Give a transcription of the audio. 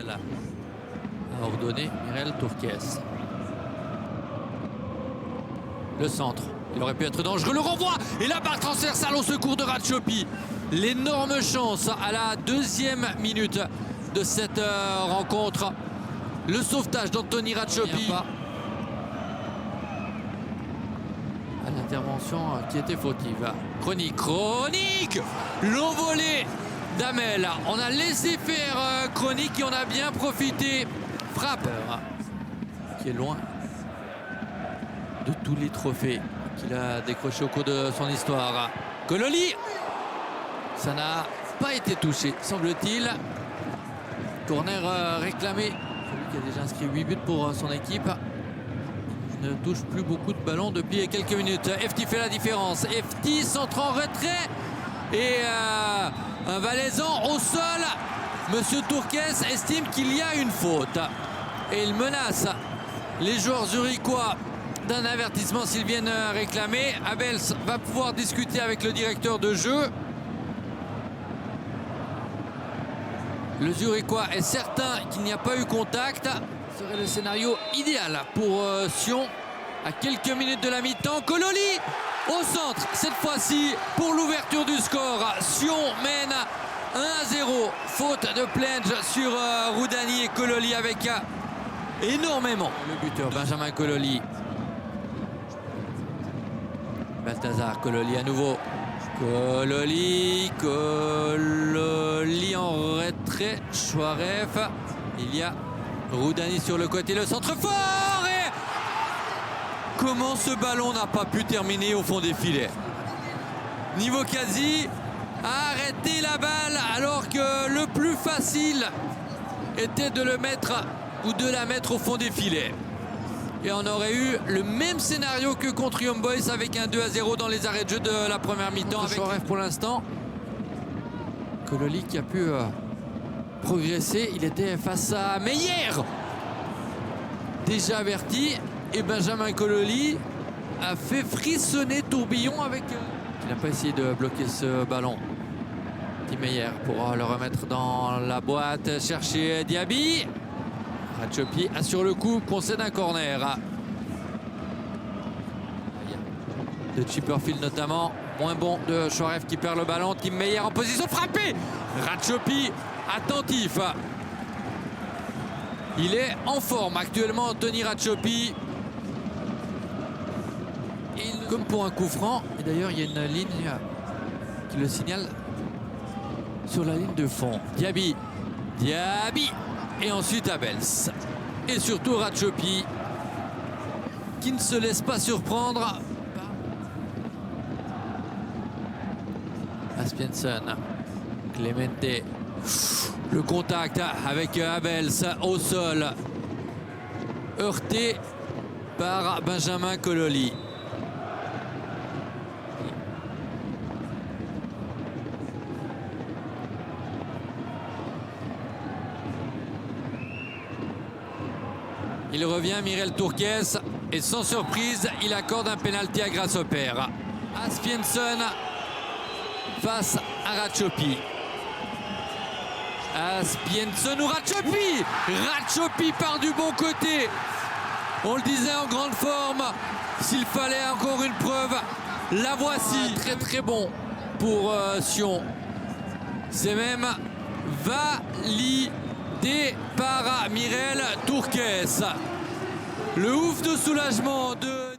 Mirel a ordonné, Mirel Tourquès. Le centre, il aurait pu être dangereux, le renvoi et la barre transversale au secours de Ratchopi. L'énorme chance à la 2e minute de cette rencontre. Le sauvetage d'Anthony Ratchopi. À l'intervention qui était fautive. Chronique, l'envolée d'Amel. On a laissé faire Chronique et on a bien profité. Frappe qui est loin de tous les trophées qu'il a décrochés au cours de son histoire. Kololi, ça n'a pas été touché, semble-t-il. Corner réclamé. Celui qui a déjà inscrit 8 buts pour son équipe. Il ne touche plus beaucoup de ballons depuis quelques minutes. Efti fait la différence. Efti centre en retrait. Et un Valaisan au sol. Monsieur Tourquès estime qu'il y a une faute. Et il menace les joueurs zurichois d'un avertissement s'ils viennent réclamer. Abels va pouvoir discuter avec le directeur de jeu. Le Zurichois est certain qu'il n'y a pas eu contact. Ce serait le scénario idéal pour Sion. À quelques minutes de la mi-temps, Kololi au centre, cette fois-ci pour l'ouverture du score. Sion mène 1-0. Faute de Plenge sur Roudani et Kololi avec énormément. Le buteur Benjamin Kololi. Balthazar Kololi à nouveau. Kololi en retrait. Chouaref. Il y a Roudani sur le côté. Le centre fort. Et comment ce ballon n'a pas pu terminer au fond des filets. Nivokazi a arrêté la balle alors que le plus facile était de le mettre ou de la mettre au fond des filets. Et on aurait eu le même scénario que contre Young Boys avec un 2-0 dans les arrêts de jeu de la première mi-temps. Avec Chouaref pour l'instant. Kololi qui a pu progresser. Il était face à Meyer. Déjà averti. Et Benjamin Kololi a fait frissonner Tourbillon avec... Il n'a pas essayé de bloquer ce ballon. Tim Meyer pour le remettre dans la boîte. Chercher Diaby. Ratchopi assure le coup, concède un corner. De Chipperfield notamment. Moins bon de Chouaref qui perd le ballon. Tim Meyer en position frappée. Ratchopi attentif. Il est en forme actuellement, Anthony Ratchopi. Comme pour un coup franc. Et d'ailleurs, il y a une ligne qui le signale sur la ligne de fond. Diaby. Et ensuite Abels. Et surtout Ratchopi qui ne se laisse pas surprendre. Aspienson. Clemente. Le contact avec Abels au sol. Heurté par Benjamin Kololi. Il revient, Mirel Tourquès, et sans surprise, il accorde un pénalty à Grasshopper. Aspienson face à Ratchopi. Aspienson ou Ratchopi. Ratchopi part du bon côté. On le disait en grande forme. S'il fallait encore une preuve, la voici. Très très bon pour Sion. C'est même validé par Mirel Tourquès. Le ouf de soulagement de...